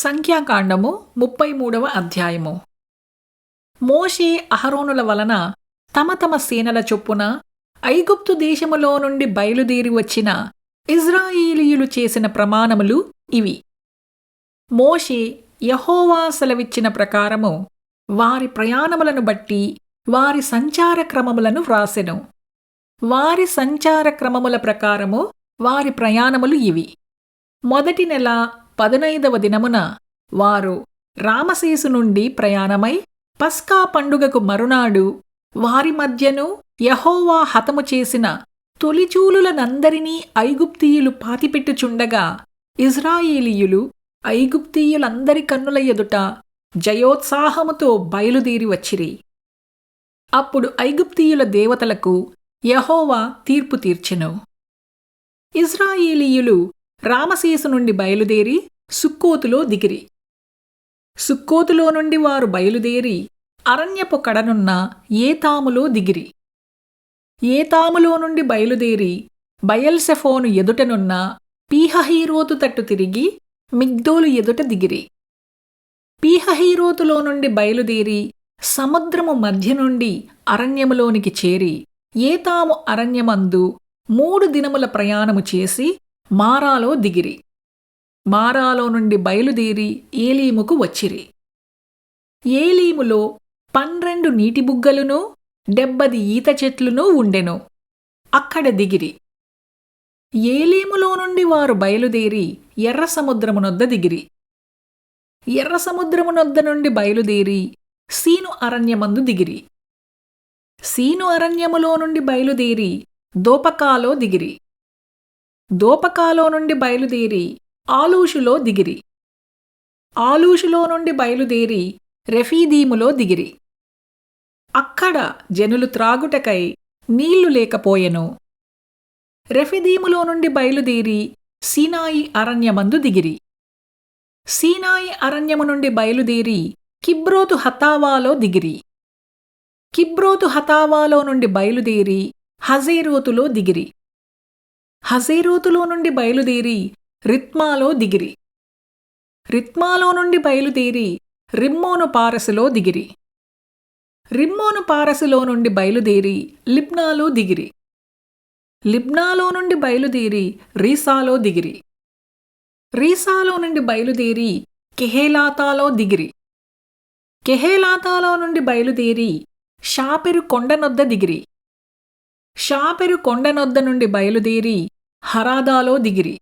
సంఖ్యాకాండము 33వ అధ్యాయము. మోషే అహరోనుల వలన తమ తమ సేనల చొప్పున ఐగుప్తు దేశములో నుండి బయలుదేరి వచ్చిన ఇజ్రాయేలీయులు చేసిన ప్రమాణములు ఇవి. మోషే యెహోవా సెలవిచ్చిన ప్రకారము వారి ప్రయాణములను బట్టి వారి సంచార క్రమములను వ్రాసెను. వారి సంచార క్రమముల ప్రకారము వారి ప్రయాణములు ఇవి. మొదటి నెల 15వ దినమున వారు రామసేసు నుండి ప్రయాణమై పస్కా పండుగకు మరునాడు వారి మధ్యను యెహోవా హతము చేసిన తొలిచూలులనందరినీ ఐగుప్తీయులు పాతిపెట్టుచుండగా ఇజ్రాయేలీయులు ఐగుప్తీయులందరి కన్నుల ఎదుట జయోత్సాహముతో బయలుదేరి వచ్చిరి. అప్పుడు ఐగుప్తీయుల దేవతలకు యెహోవా తీర్పు తీర్చెను. ఇజ్రాయేలీయులు రామసేసు నుండి బయలుదేరి సుక్కోతులో దిగిరి. సుక్కోతులో నుండి వారు బయలుదేరి అరణ్యపు కడనున్న ఏతాములో దిగిరి. ఏతాములో నుండి బయలుదేరి బయల్సెఫోను ఎదుటనున్న పీహహీరోతు తట్టు తిరిగి మిగ్దోలు ఎదుట దిగిరి. పీహహీరోతులో నుండి బయలుదేరి సముద్రము మధ్య నుండి అరణ్యములోనికి చేరి ఏతాము అరణ్యమందు 3 దినముల ప్రయాణము చేసి మారాలో దిగిరి. మారాలో నుండి బయలుదేరి ఏలీముకు వచ్చిరి. ఏలీములో 12 నీటి బుగ్గలునూ 70 ఈత చెట్లునూ ఉండెను. అక్కడ దిగిరి. ఏలీములో నుండి వారు బయలుదేరి ఎర్ర సముద్రమునొద్ద దిగిరి. ఎర్ర సముద్రమునొద్ద నుండి బయలుదేరి సీను అరణ్యమందు దిగిరి. సీను అరణ్యములో నుండి బయలుదేరి దోపకాలో దిగిరి. దోపకాలో నుండి బయలుదేరి ఆలూషులో దిగిరి. ఆలూషులో నుండి బయలుదేరి రెఫీదీములో దిగిరి. అక్కడ జనులు త్రాగుటకై నీళ్లు లేకపోయెను. రెఫీదీములో నుండి బయలుదేరి సీనాయి అరణ్యమందు దిగిరి. సీనాయి అరణ్యము నుండి బయలుదేరి కిబ్రోతు హతావాలో దిగిరి. కిబ్రోతు హతావాలో నుండి బయలుదేరి హజేరోతులో దిగిరి. హజేరోతులో నుండి బయలుదేరి రిత్మాలో దిగిరి. రిత్మాలో నుండి బయలుదేరి రిమ్మోను పారసులో దిగిరి. రిమ్మోను పారసులో నుండి బయలుదేరి లిబ్నాలో దిగిరి. లిబ్నాలో నుండి బయలుదేరి రీసాలో దిగిరి. రీసాలో నుండి బయలుదేరి కెహేలాతాలో దిగిరి. కెహేలాతాలో నుండి బయలుదేరి షాపెరు కొండనొద్ద దిగిరి. షాపెరు కొండనొద్ద నుండి బయలుదేరి హరాదాలో దిగిరి.